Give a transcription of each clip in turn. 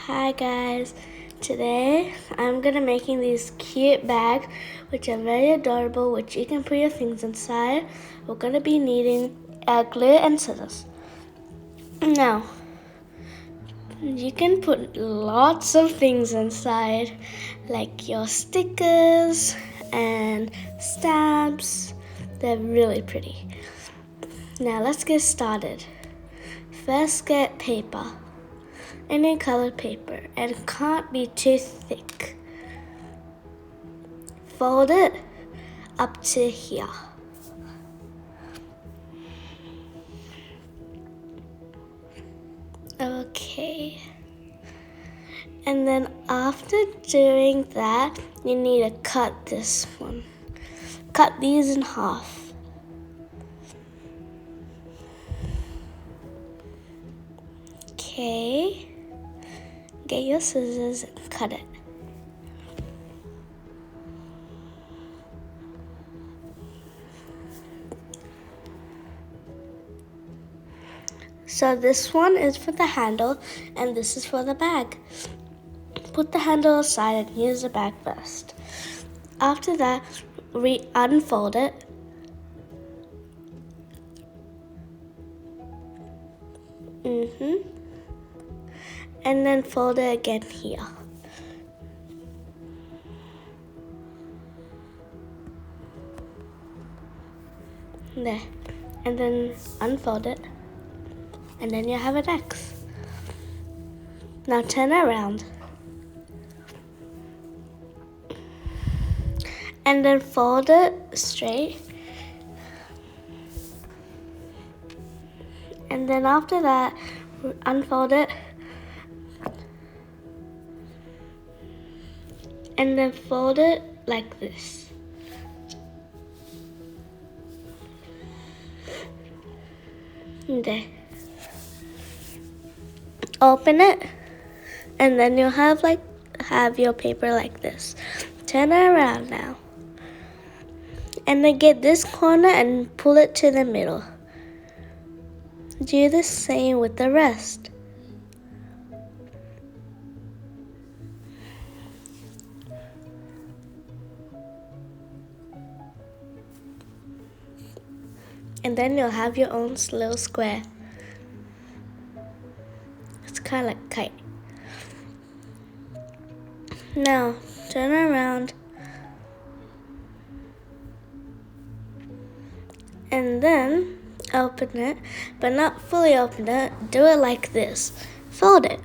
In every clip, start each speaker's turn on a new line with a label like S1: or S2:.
S1: Hi guys, today I'm gonna making these cute bags which are very adorable, which you can put your things inside. We're gonna be needing glue and scissors. Now you can put lots of things inside, like your stickers and stamps. They're really pretty. Now let's get started. First, get paper. Any colored paper, and it can't be too thick. Fold it up to here. Okay. And then after doing that, you need to cut this one. Cut these in half. Okay. Get your scissors and cut it. So this one is for the handle and this is for the bag. Put the handle aside and use the bag first. After that, unfold it. And then fold it again here. There. And then unfold it. And then you have an X. Now turn it around. And then fold it straight. And then after that, unfold it. And then fold it like this. There. Open it, and then you'll have your paper like this. Turn it around now. And then get this corner and pull it to the middle. Do the same with the rest. And then you'll have your own little square. It's kind of like a kite. Now, turn around. And then open it, but not fully open it. Do it like this. Fold it.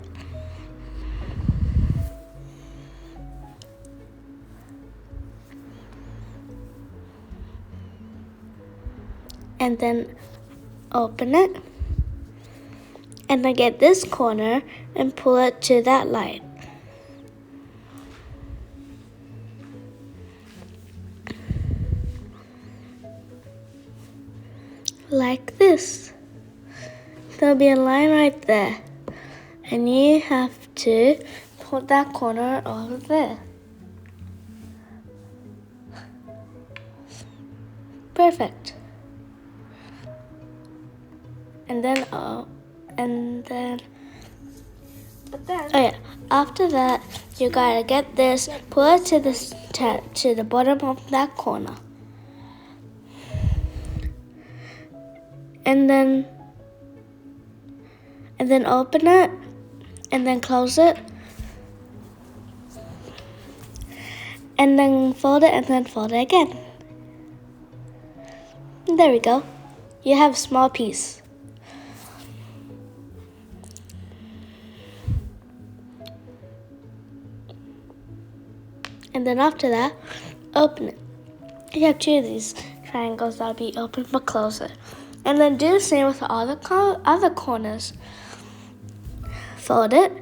S1: And then open it, and then get this corner and pull it to that line. Like this. There'll be a line right there, and you have to put that corner over there. Perfect. After that, you gotta get this, pull it to the bottom of that corner, and then open it, and then close it, and then fold it, and then fold it again. There we go. You have a small piece. And then after that, open it. You have two of these triangles that'll be open but close it. And then do the same with all the other corners. Fold it.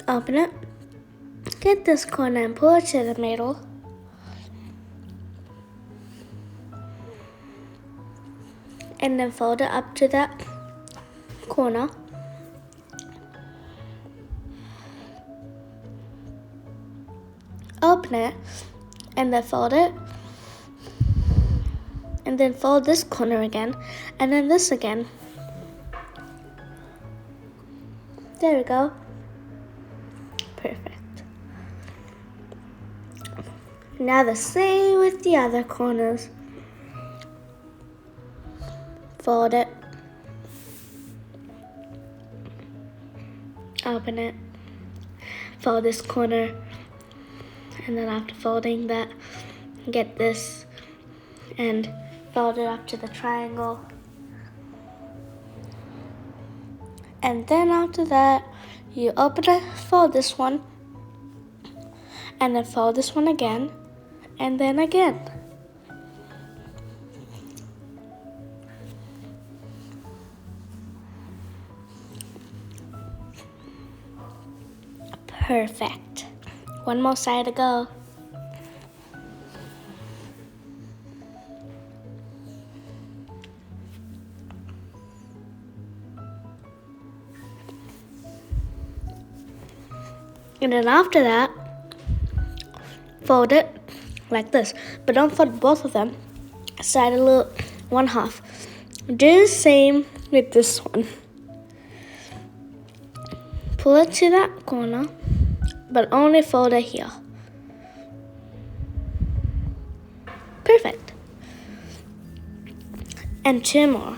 S1: Open it. Get this corner and pull it to the middle. And then fold it up to that corner. Open it, and then fold it, and then fold this corner again, and then this again. There we go. Perfect. Now the same with the other corners. Fold it. Open it. Fold this corner. And then after folding that, get this and fold it up to the triangle. And then after that, you open it, fold this one, and then fold this one again, and then again. Perfect. One more side to go. And then after that, fold it like this. But don't fold both of them. Side a little, one half. Do the same with this one. Pull it to that corner, but only fold it here. Perfect. And two more.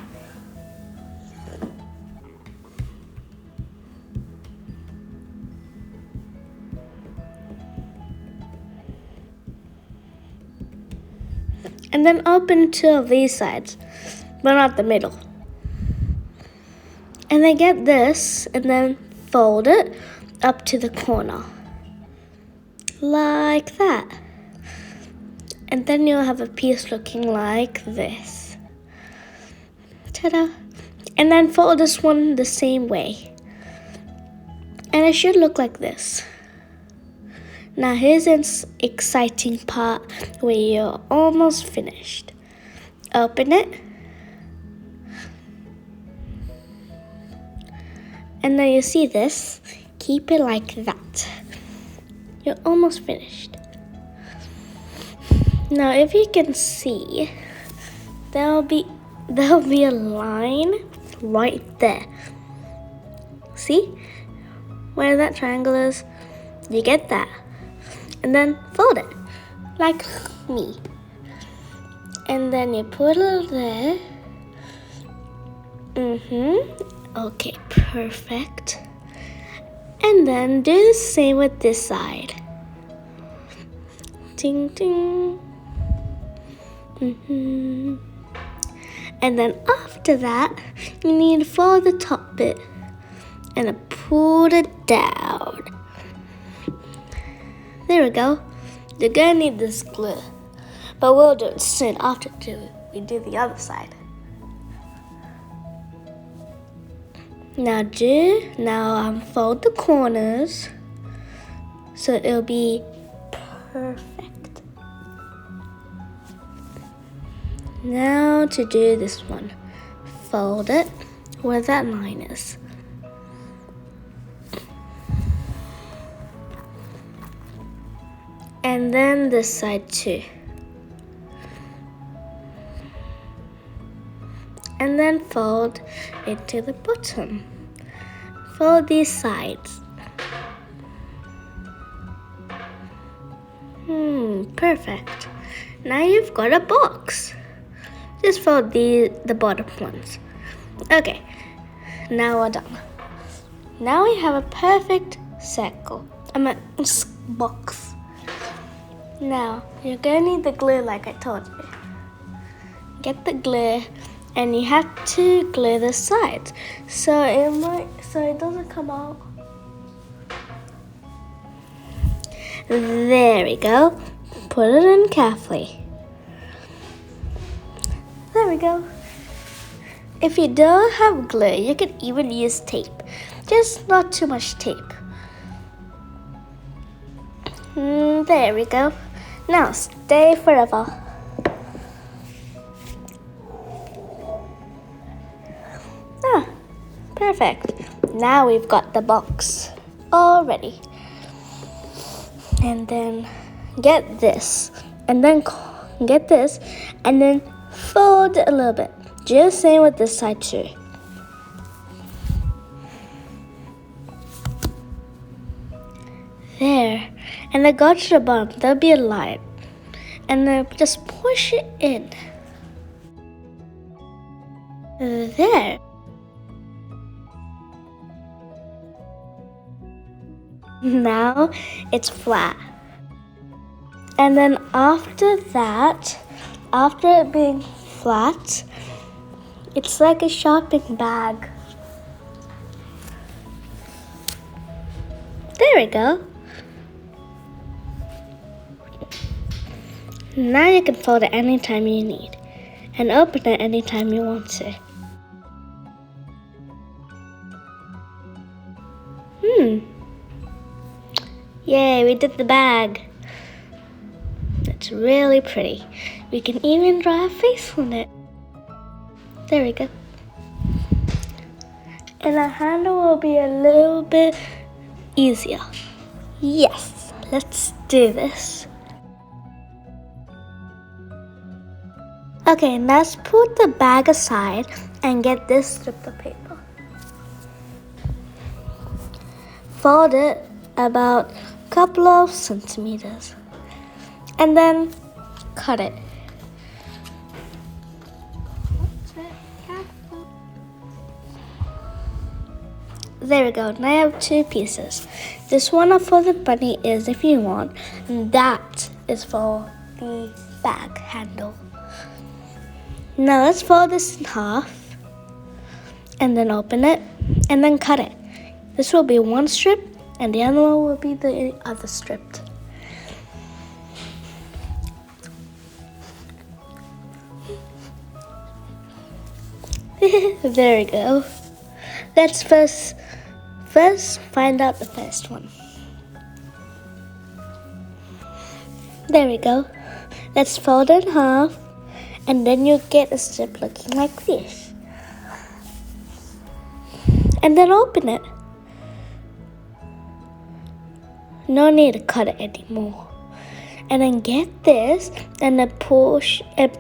S1: And then open two of these sides, but not the middle. And then get this, and then fold it up to the corner. Like that. And then you'll have a piece looking like this. Ta-da! And then fold this one the same way. And it should look like this. Now here's an exciting part where you're almost finished. Open it. And then you see this. Keep it like that. You're almost finished. Now if you can see, there'll be a line right there. See? Where that triangle is? You get that. And then fold it, like me. And then you put it there. Okay, perfect. And then do the same with this side. Ding, ding. And then after that, you need to fold the top bit and pull it down. There we go. You're gonna need this glue, but we'll do it soon after we do the other side. Now fold the corners so it'll be perfect. Now to do this one, fold it where that line is. And then this side too. And then fold it to the bottom. Fold these sides. Perfect. Now you've got a box. Just fold the bottom ones. Okay, now we're done. Now we have a perfect circle. Box. Now, you're going to need the glue like I told you. Get the glue, and you have to glue the sides so it doesn't come out. There we go. Put it in carefully. There we go. If you don't have glue, you can even use tape. Just not too much tape. There we go. Now stay forever. Perfect. Now we've got the box all ready. And then get this. And then get this. And then fold it a little bit. Just same with this side too. There. And then go to the bottom. There'll be a line. And then just push it in. There. Now it's flat. And then after that, after it being flat, it's like a shopping bag. There we go. Now you can fold it anytime you need and open it anytime you want to. Yay, we did the bag. It's really pretty. We can even draw a face on it. There we go. And the handle will be a little bit easier. Yes, let's do this. Okay, let's put the bag aside and get this strip of paper. Fold it about a couple of centimeters and then cut it. There we go. Now I have two pieces. This one for the bunny is if you want, and that is for the bag handle. Now let's fold this in half and then open it and then cut it. This will be one strip and the other one will be the other strip. There we go. Let's first find out the first one. There we go. Let's fold it in half and then you get a strip looking like this. And then open it. No need to cut it anymore. And then get this and then pull it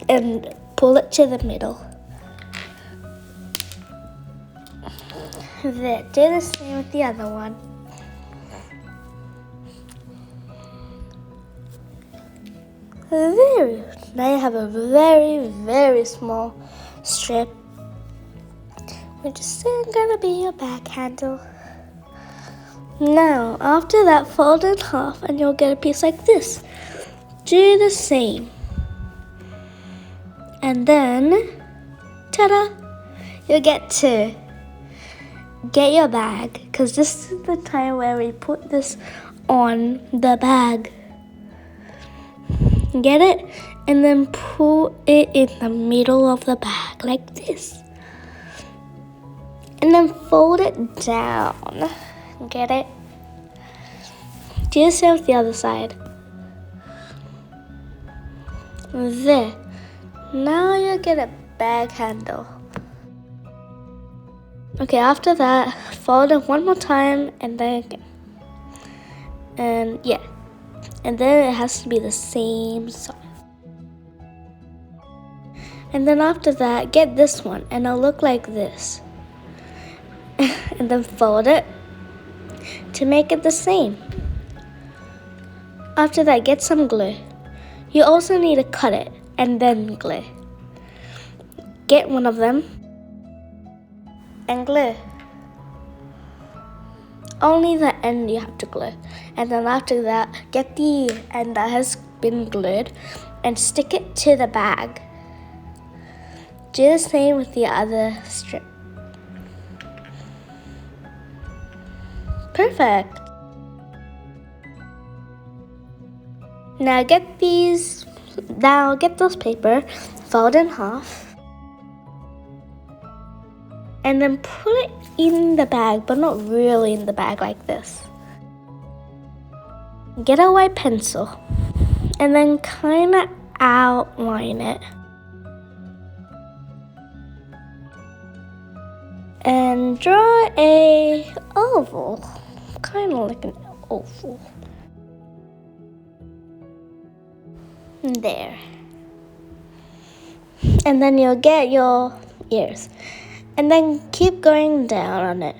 S1: to the middle. There, do the same with the other one. There, now you have a very, very small strip, which is still gonna be your bag handle. Now, after that, fold it in half and you'll get a piece like this. Do the same. And then, ta-da, you'll get two. Get your bag, because this is the time where we put this on the bag. Get it? And then pull it in the middle of the bag like this. And then fold it down. Get it? Do the same with the other side. There. Now you get a bag handle. Okay, after that, fold it one more time and then again. And yeah. And then it has to be the same size. And then after that, get this one and it'll look like this. And then fold it to make it the same. After that, get some glue. You also need to cut it and then glue. Get one of them and glue. Only the end you have to glue. And then after that, get the end that has been glued and stick it to the bag. Do the same with the other strip. Perfect. Now get those paper, fold in half. And then put it in the bag, but not really in the bag like this. Get a white pencil and then kind of outline it. And draw a oval, kind of like an oval. There. And then you'll get your ears. And then keep going down on it.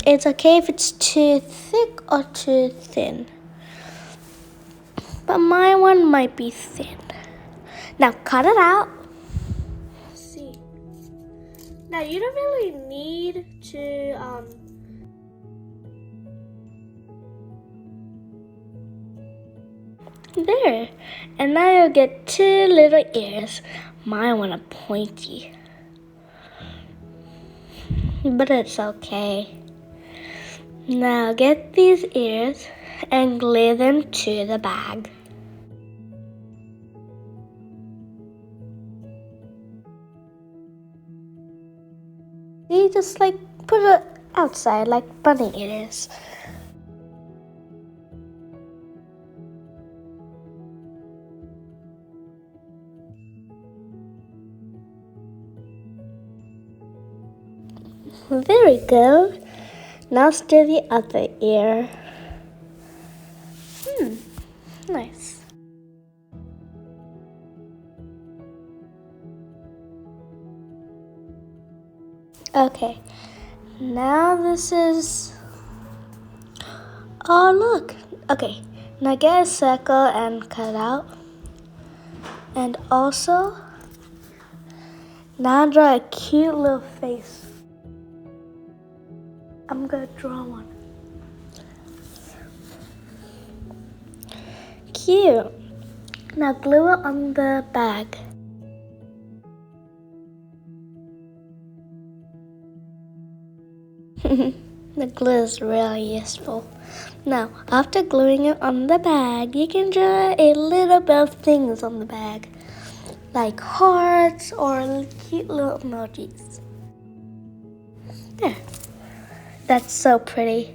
S1: It's okay if it's too thick or too thin. But my one might be thin. Now cut it out. See. Now you don't really need to there. And now you'll get 2 little ears. Mine want a pointy. But it's okay. Now get these ears and glue them to the bag. See, just like put it outside like bunny ears. Very good. Now let's do the other ear. Nice. Okay, now this is, oh look. Okay, now get a circle and cut out. And also, now draw a cute little face. I'm gonna draw one. Cute. Now glue it on the bag. The glue is really useful. Now, after gluing it on the bag, you can draw a little bit of things on the bag, like hearts or cute little emojis. There. That's so pretty.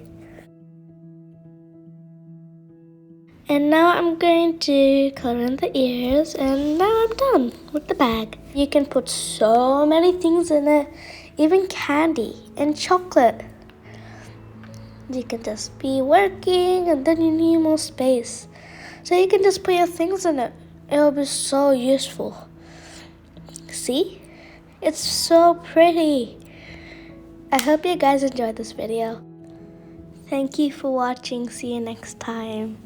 S1: And now I'm going to color in the ears, and now I'm done with the bag. You can put so many things in it, even candy and chocolate. You can just be working and then you need more space. So you can just put your things in it. It'll be so useful. See? It's so pretty. I hope you guys enjoyed this video. Thank you for watching. See you next time.